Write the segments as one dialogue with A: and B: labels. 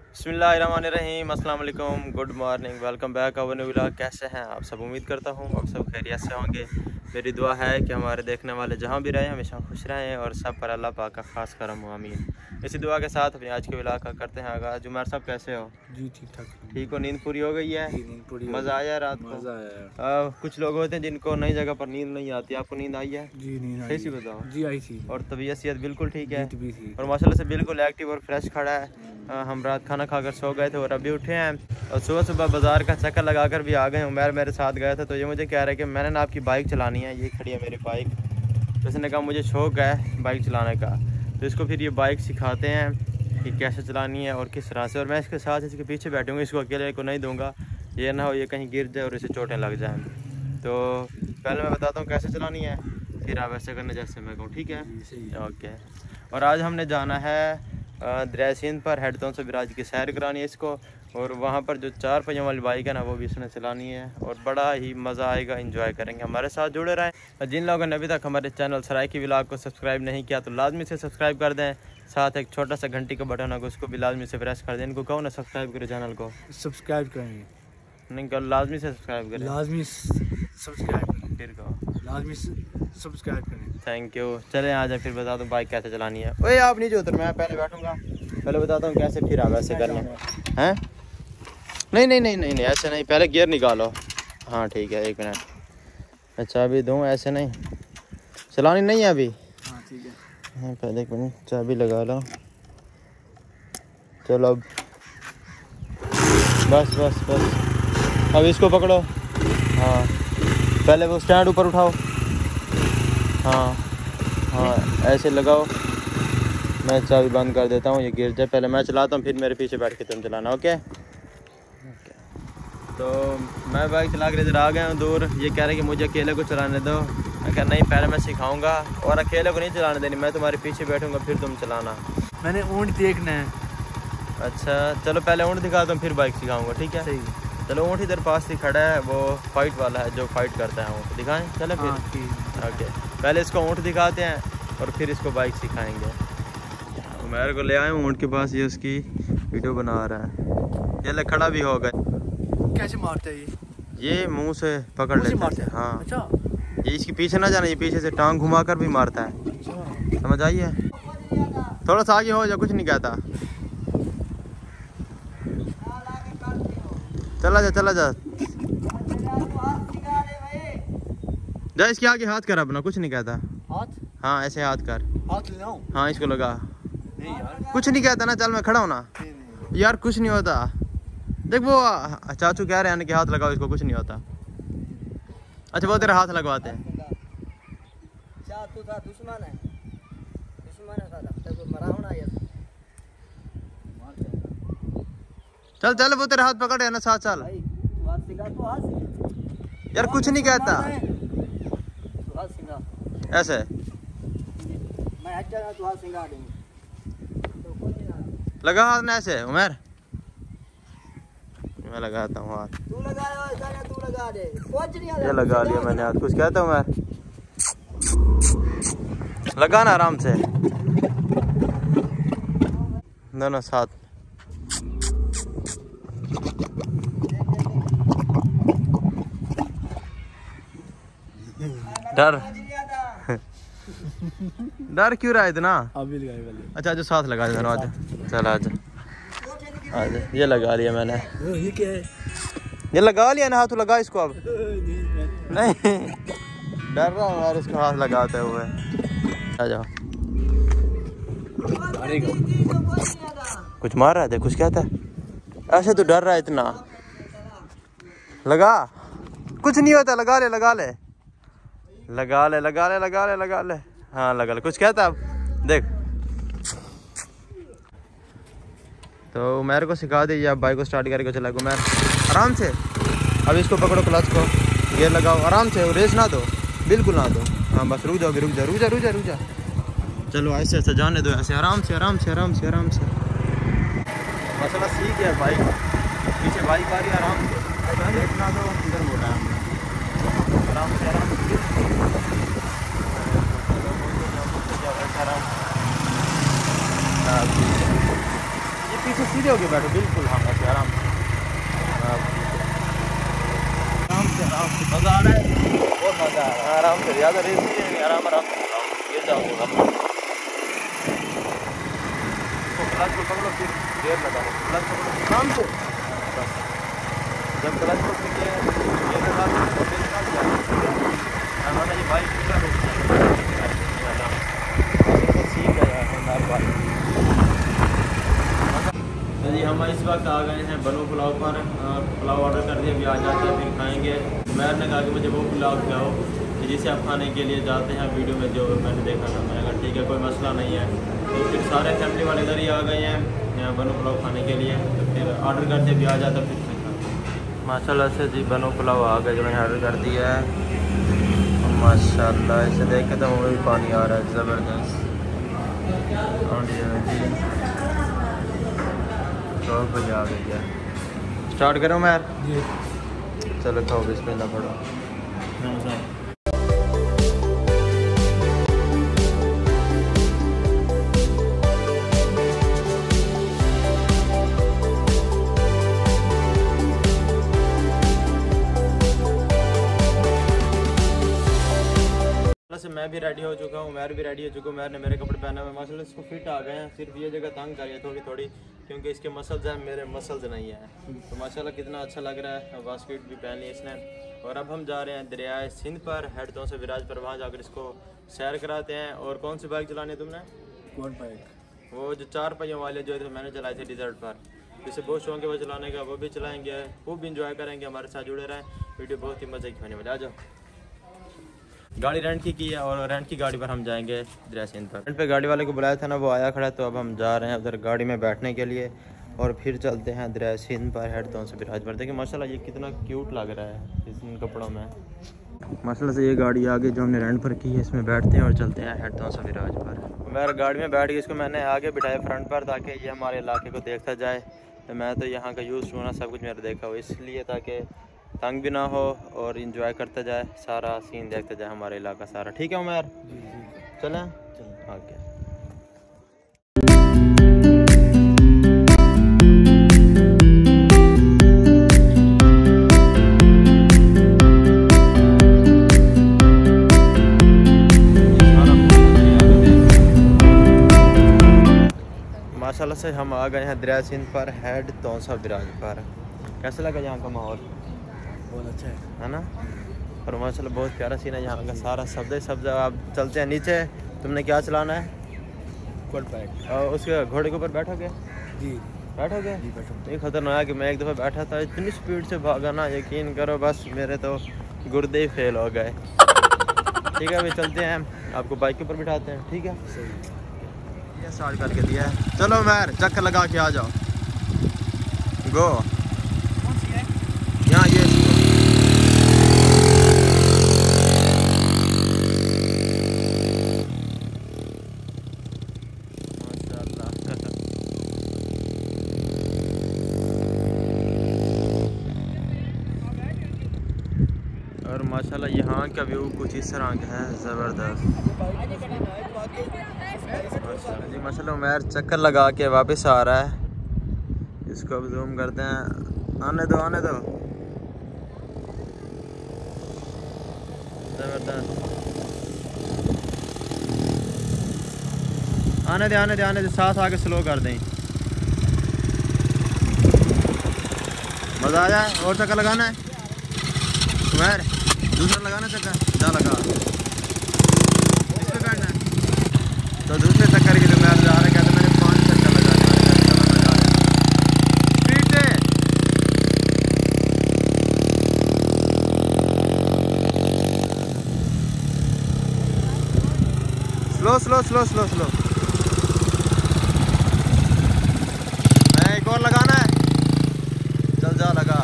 A: बिस्मिल्लाहिर्रहमानिर्रहीम, अस्सलाम वालेकुम, good morning, welcome back our new vlog. कैसे हैं आप सब? उम्मीद करता हूँ आप सब खैरियत से होंगे। मेरी दुआ है कि हमारे देखने वाले जहाँ भी रहें हमेशा खुश रहें और सब पर अल्लाह पाक का खास करम हो, आमीन। इसी दुआ के साथ अपने आज के व्लॉग का करते हैं आगाज़। जुमैर साहब कैसे हो?
B: जी ठीक ठाक।
A: ठीक हो? नींद पूरी हो गई है?
B: नींद पूरी।
A: मज़ा आया रात को?
B: मज़ा आया।
A: कुछ लोग होते हैं जिनको नई जगह पर नींद नहीं आती, आपको नींद आई है?
B: जी नींद
A: सही
B: आई।
A: सी बताओ।
B: जी आई थी।
A: और तबीयत सेहत बिल्कुल ठीक है
B: भी थी।
A: और माशाल्लाह से बिल्कुल एक्टिव और फ्रेश खड़ा है। हम रात खाना खाकर सो गए थे और अभी उठे हैं और सुबह सुबह बाज़ार का चक्कर लगाकर भी आ गए। उमर मेरे साथ गया था तो ये मुझे कह रहा है कि मैंने ना आपकी बाइक चलानी है, ये खड़ी है मेरी बाइक। तो इसने कहा मुझे शौक़ है बाइक चलाने का, तो इसको फिर ये बाइक सिखाते हैं कि कैसे चलानी है और किस तरह से। और मैं इसके साथ इसके पीछे बैठूँगा, इसको अकेले को नहीं दूँगा, ये ना हो ये कहीं गिर जाए और इसे चोटें लग जाएँ। तो पहले मैं बताता हूँ कैसे चलानी है, फिर आप ऐसे करना जैसे मैं कहूँ, ठीक है? ओके। और आज हमने जाना है दरिया सिंध पर, हेडतों से बिराज की सैर करानी है इसको, और वहाँ पर जो 4 पहियों वाली बाइक है ना वो भी इसने चलानी है और बड़ा ही मज़ा आएगा, एंजॉय करेंगे। हमारे साथ जुड़े रहें। जिन लोगों ने अभी तक हमारे चैनल सराइकी व्लॉग को सब्सक्राइब नहीं किया तो लाजमी से सब्सक्राइब कर दें, साथ एक छोटा सा घंटी का बटन है उसको भी लाजमी से प्रेस कर दें। इनको कहो ना सब्सक्राइब करें चैनल को।
B: सब्सक्राइब करेंगे।
A: नहीं कहो, लाजमी से सब्सक्राइब करें।
B: लाजमी सब्सक्राइब करें।
A: फिर कहो
B: लाजमी सब्सक्राइब करें।
A: Thank you. चले आ जाए फिर बता दो बाइक कैसे चलानी है। ओए आप नीचे उतर, मैं पहले बैठूंगा, पहले बताता हूँ कैसे, फिर आप ऐसे करना हैं। नहीं नहीं नहीं नहीं नहीं ऐसे नहीं, पहले गियर निकालो। हाँ ठीक है, 1 मिनट। अच्छा अभी दूँ? ऐसे नहीं चलानी नहीं है अभी।
B: हाँ ठीक है।
A: हाँ पहले 1 मिनट, चाबी लगा लो। चलो अब बस बस बस, अब इसको पकड़ो। हाँ पहले वो स्टैंड ऊपर उठाओ। हाँ हाँ ऐसे लगाओ, मैं चाबी बंद कर देता हूँ, ये गिर जाए। पहले मैं चलाता हूँ फिर मेरे पीछे बैठ के तुम चलाना, ओके? तो मैं बाइक चला कर इधर आ गया हूँ दूर। ये कह रहे कि मुझे अकेले को चलाने दो। मैं कह नहीं, पहले मैं सिखाऊंगा और अकेले को नहीं चलाने देनी, मैं तुम्हारे पीछे बैठूंगा फिर तुम चलाना।
B: मैंने ऊँट देखना है।
A: अच्छा चलो पहले ऊँट दिखाता हूँ फिर बाइक सिखाऊंगा, ठीक है?
B: सही।
A: चलो ऊँट इधर पास ही खड़ा है, वो फाइट वाला है जो फाइट करता है ऊँट, दिखाएं? चलो फिर।
B: हाँ, ठीक।
A: ओके पहले इसको ऊँट दिखाते हैं और फिर इसको बाइक सिखाएंगे। उमर को ले आए ऊँट के पास, ये उसकी वीडियो बना रहा है। ये ले खड़ा भी हो गया।
B: कैसे मारता है
A: ये मुंह से पकड़ लेता है। हाँ
B: अच्छा।
A: ये इसके पीछे ना जाना, ये पीछे से टांग घुमा कर भी मारता है।
B: अच्छा।
A: समझ आइए? थोड़ा सा आगे हो जा, कुछ नहीं कहता। चला जा चला जा जा, इसके आगे हाथ कर अपना, कुछ नहीं कहता।
B: हाथ?
A: हाँ ऐसे हाथ कर।
B: हाथ लेना?
A: हाँ इसको लगा।
B: नहीं यार
A: कुछ नहीं कहता ना, चल मैं खड़ा हूँ ना।
B: नहीं।
A: यार कुछ नहीं होता, देख वो चाचू कह रहे हैं कि हाथ लगाओ इसको, कुछ नहीं होता। अच्छा वो तेरा हाथ लगवाते हैं। चल चल वो तेरा हाथ पकड़ है ना, साथ चल। यार कुछ नहीं कहता ऐसे। लगा हाथ ना ऐसे उमर, मैं लगाता हूँ हाथ। ये लगा लिया मैंने हाथ, कुछ कहता हूँ मैं? लगा ना आराम से, दोनों साथ। डर डर क्यों रहा है इतना? अच्छा जो साथ लगा दे, आज चल आज आज ये लगा लिया मैंने।
B: ये क्या है?
A: ये लगा लिया ना हाथ, लगा इसको अब। नहीं डर रहा हूँ यार इसको हाथ लगाते हुए। आ जाओ। कुछ मार रहा है, कुछ कहता है ऐसे, तो डर रहा है इतना। लगा, कुछ नहीं होता, लगा ले लगा ले लगा ले लगा ले लगा ले लगा ले। हाँ लगा ले, कुछ कहता है अब देख। तो उमर को सिखा दीजिए, आप बाइक को स्टार्ट करके चला। उमर आराम से, अब इसको पकड़ो, क्लच को गियर लगाओ आराम से, रेस ना दो, बिल्कुल ना दो। हाँ बस रुक जाओगे, रुक जा रुक जा रुक जा रुक जा। चलो ऐसे ऐसे जाने दो, ऐसे आराम से आराम से आराम से आराम से। मसला सीख गया बाइक, पीछे बाइक आ रही है, आराम से देखना दो, इधर मोड़ा आराम से आराम से। पीछे सीधे होके बैठो, बिल्कुल। हाँ बस आराम से, आराम से मज़ा आ रहा है, बहुत मज़ा आ रहा है। आराम से, ज़्यादा रेस नहीं है, आराम से गिर जाओगे बस। क्लच को पकड़ो, फिर गियर लगाओ, क्लच पकड़ो आराम से बस। जब क्लच को फिर गियर लगा दो तो फिर निकाल जाए। हमारा ये बाइक पूरा रुक सीख गया है हमारा बाइक। तो जी हम इस वक्त आ गए हैं बनू पुलाव पर। पुलाव ऑर्डर कर दिया, अभी आ जाता है फिर खाएंगे। मैर ने कहा कि मुझे वो पुलाव खिलाओ जिसे आप खाने के लिए जाते हैं। वीडियो में जो मैंने देखा था, मैंने कहा ठीक है कोई मसला नहीं है। तो फिर सारे फैमिली वाले इधर ही आ गए हैं यहाँ बनू पुलाव खाने के लिए। तो फिर ऑर्डर कर दिया, अभी आ जाता फिर माशाल्लाह से जी बनू पुलाव आ गए जो मैंने ऑर्डर कर दिया है। माशाल्लाह इसे देख के तो मुँह में भी पानी आ रहा है, ज़बरदस्त। तो बजे आ गई है, स्टार्ट करूँ मैं? चलो खाओ, बिस्मिल्लाह पढ़ो। से मैं भी रेडी हो चुका हूँ, मैर भी रेडी हो चुका हूँ। मैर ने मेरे कपड़े पहने हुए माशाल्लाह इसको फिट आ गए हैं। सिर्फ ये जगह तंग कर रही है थोड़ी थोड़ी, क्योंकि इसके मसल्स हैं, मेरे मसल्स नहीं हैं। तो माशाल्लाह कितना अच्छा लग रहा है। बास्केट भी पहनी है इसने। और अब हम जा रहे हैं दरियाए सिंध पर, हेड तो से विराज पर, वहाँ जाकर इसको सैर कराते हैं। और कौन सी बाइक चलानी है तुमने?
B: कौन बाइक?
A: वो जो 4 पहियों वाले जो थे मैंने चलाए थे डिजर्ट पर, जिसे बहुत शौक है वो चलाने का, वो भी चलाएँगे, वो भी इंजॉय करेंगे। हमारे साथ जुड़े रहें, वीडियो बहुत ही मज़े की होने वाली। आ जाओ। गाड़ी रेंट की है और रेंट की गाड़ी पर हम जाएंगे दरिया सिंध पर। रेंट पे गाड़ी वाले को बुलाया था ना, वो आया खड़ा। तो अब हम जा रहे हैं उधर गाड़ी में बैठने के लिए और फिर चलते हैं दरिया सिंध पर, हेड तो से विराज पर। देखिए माशाल्लाह ये कितना क्यूट लग रहा है इन कपड़ों में। माशाल्लाह से ये गाड़ी आगे जो हमने रेंट पर की है, इसमें बैठते हैं और चलते हैं हेड तो से विराज पर। मेरे गाड़ी में बैठ के इसको मैंने आगे बिठाया फ्रंट पर, ताकि ये हमारे इलाके को देखता जाए। तो मैं तो यहाँ का यूज़ होना सब कुछ मेरा देखा हो, इसलिए ताकि तंग भी ना हो और इंजॉय करता जाए, सारा सीन देखता जाए हमारा इलाका सारा। ठीक है उमर? चलें ओके। माशाल्लाह से हम आ गए हैं दरिया सिंध पर, हेड तौसा विराज पर। कैसा लगा यहाँ का माहौल?
B: बहुत अच्छा है
A: ना? और माशाल्लाह बहुत प्यारा सीन है यहाँ का, सारा सब्जा। आप चलते हैं नीचे। तुमने क्या चलाना है?
B: कौन बाइक?
A: और उसके घोड़े के ऊपर बैठोगे?
B: जी
A: बैठोगे?
B: जी बैठो।
A: ये खतरनाक है कि मैं एक दफ़ा बैठा था, इतनी स्पीड से भागा ना, यकीन करो बस मेरे तो गुर्दे ही फेल हो गए। ठीक है अभी चलते हैं, आपको बाइक के ऊपर बिठाते हैं। ठीक है
B: सही,
A: ये स्टार्ट करके दिया है। चलो मैर चक्कर लगा के आ जाओ। गो यहाँ ये और माशाल्लाह यहाँ का व्यू कुछ इस तरह का है, ज़बरदस्त। जी माशाल्लाह उमर चक्कर लगा के वापस आ रहा है। इसको अब जूम करते हैं। आने दो आने दो, ज़बरदस्त। आने दे आने दे आने दे, साथ आके स्लो कर दें। मज़ा आया? और चक्कर लगाना है उमर? दूसरा लगाना चक्कर, जा लगा। इस पे बैठना है तो दूसरे चक्कर के लिए मैं जा रहा, कहते मैंने 5 चक्कर लगाने। स्पीड से slow slow slow slow slow. एक और लगाना है, चल जा लगा।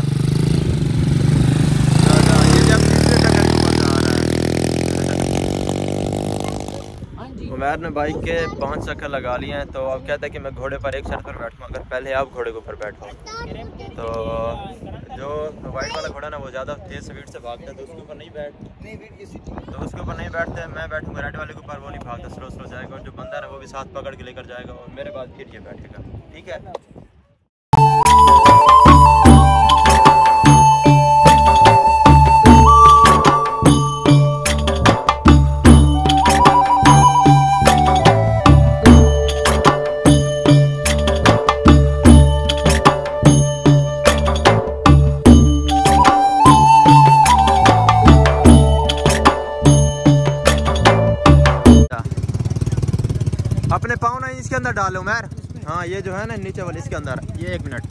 A: उमर ने बाइक के 5 चक्कर लगा लिए हैं। तो अब कहता है कि मैं घोड़े पर एक शर्त पर बैठूँ, अगर पहले आप घोड़े के ऊपर बैठो। तो जो वाइट वाला घोड़ा ना वो ज़्यादा तेज़ स्पीड से भागता है, तो उसके ऊपर नहीं बैठते। मैं बैठूँगा रेड वाले के ऊपर, वो नहीं भागता, स्लो स्लो जाएगा। और जो बंदा है वो भी साथ पकड़ के लेकर जाएगा और मेरे बाद फिर ये बैठेगा। ठीक है डालो उमर। हाँ ये जो है ना नीचे वाले इसके अंदर, ये 1 मिनट,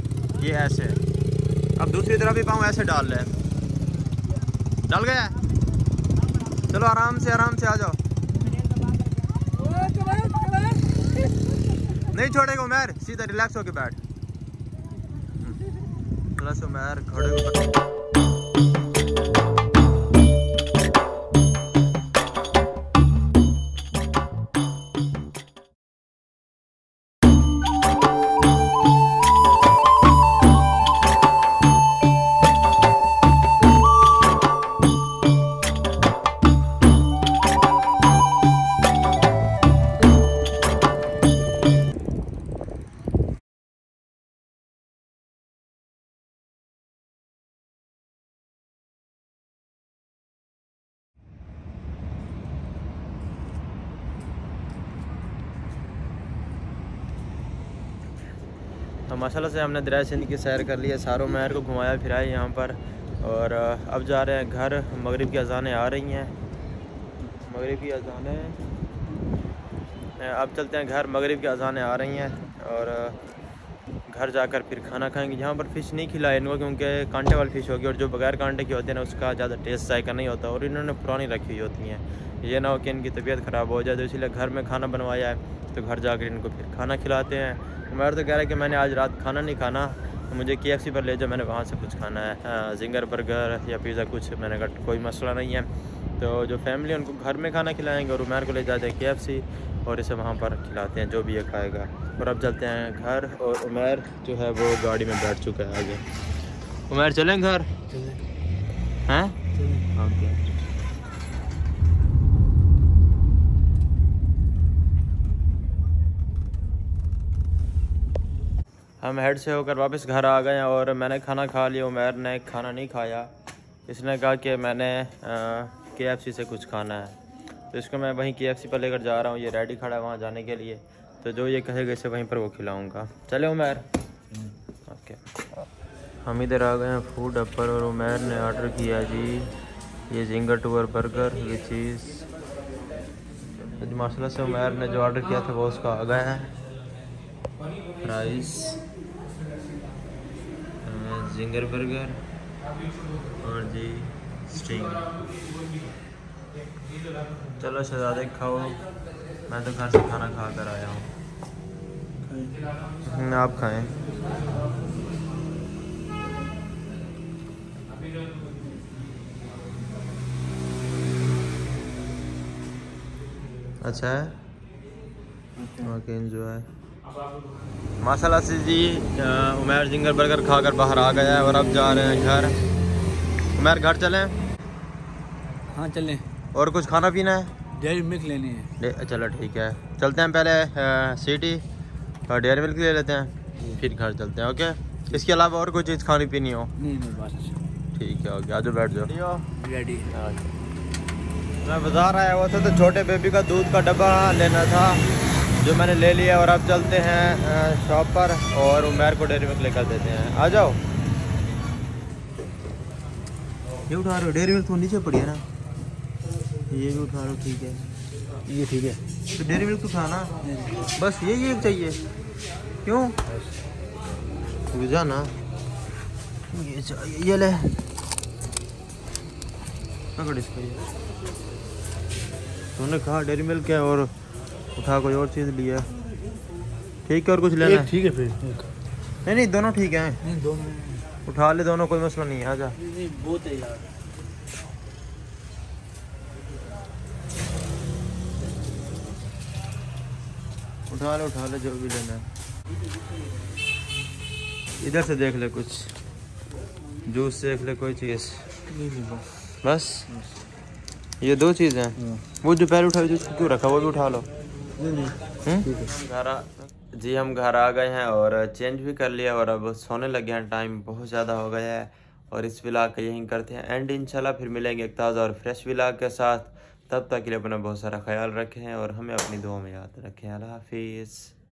A: ये ऐसे। अब दूसरी तरफ भी पाँव ऐसे डाल रहे हैं। डाल गया, चलो आराम से आ जाओ। नहीं छोड़ेगा उमर, सीधा रिलैक्स होके बैठ। प्लस उमर घोड़े तो माशाल्लाह से हमने दरिया सिंध की सैर कर लिया, सारों महर को घुमाया फिराया यहाँ पर। और अब जा रहे हैं घर। मगरिब की अज़ानें आ रही हैं, मगरिब की अज़ानें, अब चलते हैं घर। मगरिब की अज़ानें आ रही हैं और घर जाकर फिर खाना खाएंगे। यहाँ पर फ़िश नहीं खिलाए इनको क्योंकि कांटे वाली फ़िश होगी, और जो बगैर कांटे की होती है ना उसका ज़्यादा टेस्ट जायका नहीं होता, और इन्होंने पुरानी रखी हुई होती हैं। ये ना हो कि इनकी तबीयत ख़राब हो जाए, तो इसलिए घर में खाना बनवाया है। तो घर जाकर इनको फिर खाना खिलाते हैं। उमर तो कह रहा है कि मैंने आज रात खाना नहीं खाना, तो मुझे KFC पर ले जाओ, मैंने वहाँ से कुछ खाना है, जिंगर बर्गर या पिज़्ज़ा कुछ। मैंने कहा कोई मसला नहीं है। तो जो फैमिली है उनको घर में खाना खिलाएंगे, और उमर को ले जाते हैं KFC और इसे वहाँ पर खिलाते हैं जो भी ये खाएगा। और अब चलते हैं घर, और उमर जो है वो गाड़ी में बैठ चुका है आगे। उमर चलें घर हैं? ओके। हम हेड से होकर वापस घर आ गए और मैंने खाना खा लिया। उमर ने खाना नहीं खाया, इसने कहा कि मैंने KFC से कुछ खाना है, तो इसको मैं वहीं KFC पर लेकर जा रहा हूँ। ये रेडी खड़ा है वहाँ जाने के लिए, तो जो ये कहेगा इसे वहीं पर वो खिलाऊँगा। चले उमर? ओके। हम इधर आ गए हैं फूड हब पर, और उमर ने ऑर्डर किया जी ये जिंगर टूर बर्गर विद चीज़। माशाल्लाह से उमर ने जो ऑर्डर किया था वो उसका आ गया है। राइस, जिंगर बर्गर और जी स्टिंग। चलो शहजादे खाओ, मैं तो घर से खाना खा कर आया हूँ। आप खाएं। अच्छा है, ओके एंजॉय। माशाल्लाह से जी उमर जिंगर बर्गर खाकर बाहर आ गया है, और अब जा रहे हैं घर। उमर घर चलें?
B: हाँ चलें।
A: और कुछ खाना पीना है?
B: डेयरी मिल्क लेनी है।
A: चलो ठीक है, चलते हैं। पहले सिटी और डेयरी मिल्क ले लेते हैं, फिर घर चलते हैं। ओके, इसके अलावा और कोई चीज़ खानी पीनी हो?
B: नहीं बस
A: ठीक है, ओके, आज बैठ जाओ।
B: रेडी।
A: मैं बाज़ार आया हुआ था तो छोटे बेबी का दूध का डब्बा लेना था, जो मैंने ले लिया। और अब चलते हैं शॉप पर और उमर को डेयरी मिल्क लेकर देते हैं। आ जाओ। ये उठा रहे हो? डेयरी मिल्क तो नीचे पड़ी है ना, ये भी उठा लो। ठीक है,
B: ये ठीक है।
A: तो डेयरी मिल्क तो खाना बस यही एक चाहिए। क्यों ना, ये चाहिए, ये ले पकड़ इसको। ये तूने कहा डेयरी मिल्क है और उठा कोई और चीज़ लिया। ठीक है, और कुछ लेना है?
B: ठीक है फिर।
A: नहीं दोनों ठीक हैं।
B: नहीं दोनों
A: उठा ले, दोनों, कोई मसला नहीं है। आजा।
B: नहीं बहुत है यार।
A: उठा ले जो भी लेना है। इधर से देख ले, कुछ जूस देख ले, कोई चीज़।
B: नहीं
A: बस ये 2 चीज़ हैं। वो जो पहले उठाई उसको क्यों रखा, वो भी उठा लो। घर जी हम घर आ गए हैं और चेंज भी कर लिया, और अब सोने लगे हैं। टाइम बहुत ज़्यादा हो गया है, और इस व्लॉग का यहीं करते हैं एंड। इंशाल्लाह फिर मिलेंगे एक ताज़ा और फ्रेश व्लॉग के साथ। तब तक के लिए अपना बहुत सारा ख्याल रखें और हमें अपनी दुआ में याद रखें। अल्लाह हाफिज़।